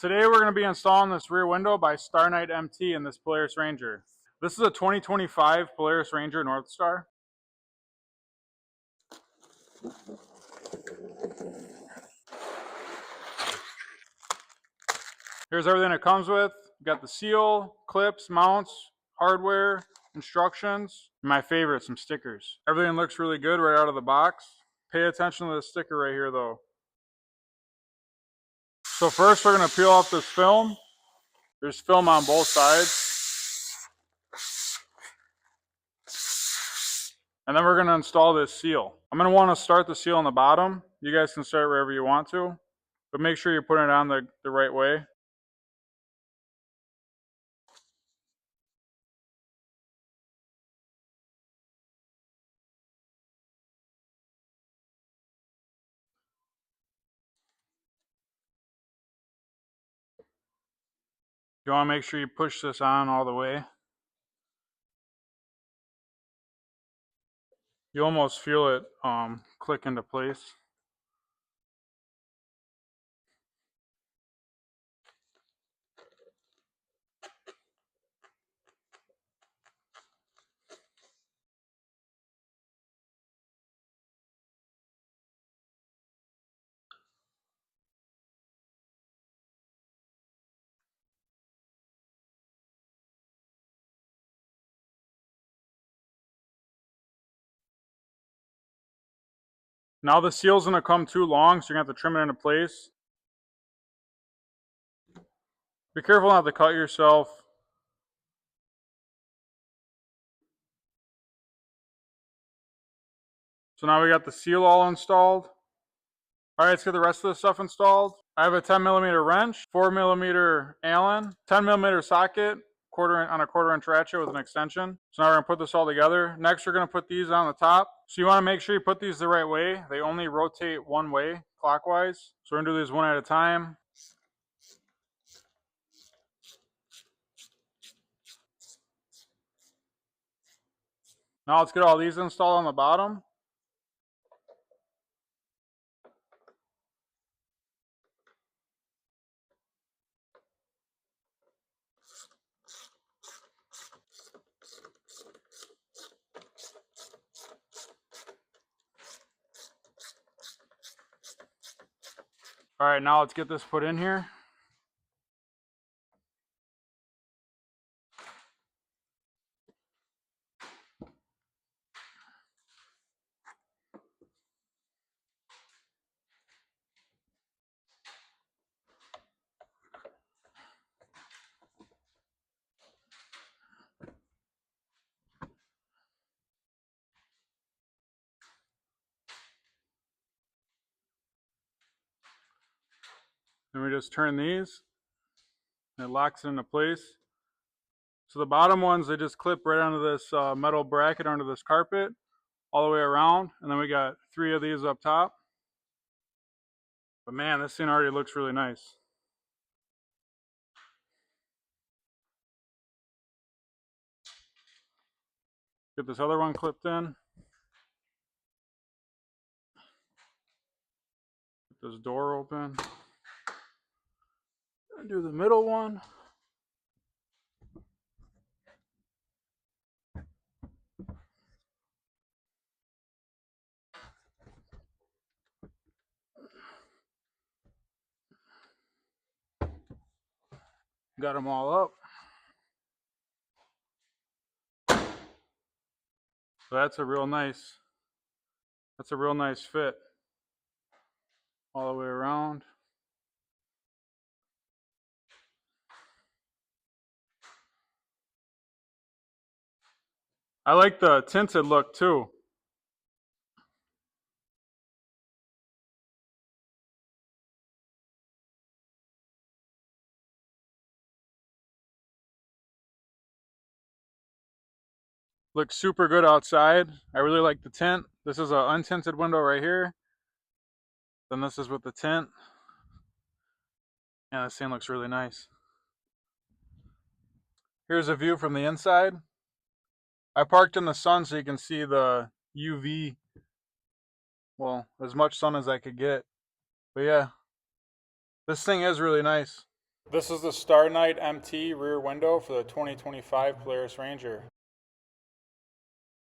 Today we're going to be installing this rear window by StarknightMT in this Polaris Ranger. This is a 2025 Polaris Ranger North Star. Here's everything it comes with. You got the seal, clips, mounts, hardware, instructions, and my favorite, some stickers. Everything looks really good right out of the box. Pay attention to the sticker right here though. So first we're going to peel off this film. There's film on both sides. And then we're going to install this seal. I'm going to want to start the seal on the bottom. You guys can start wherever you want to, but make sure you're putting it on the right way. You want to make sure you push this on all the way. You almost feel it click into place. Now the seal's going to come too long, so you're going to have to trim it into place. Be careful not to cut yourself. So now we got the seal all installed. All right, let's get the rest of the stuff installed. I have a 10mm wrench, 4mm Allen, 10mm socket, on a 1/4" ratchet with an extension. So now we're going to put this all together. Next, we're going to put these on the top. So you want to make sure you put these the right way. They only rotate one way, clockwise. So we're going to do these one at a time. Now let's get all these installed on the bottom. All right, now let's get this put in here. Then we just turn these, and it locks it into place. So the bottom ones, they just clip right onto this metal bracket under this carpet, all the way around, and then we got 3 of these up top. But man, this thing already looks really nice. Get this other one clipped in. Get this door open. And do the middle one. Got them all up. So that's a real nice fit all the way around. I like the tinted look too. Looks super good outside. I really like the tint. This is an untinted window right here. Then this is with the tint. And this thing looks really nice. Here's a view from the inside. I parked in the sun so you can see the UV. Well, as much sun as I could get. But yeah, this thing is really nice. This is the StarknightMT rear window for the 2025 Polaris Ranger.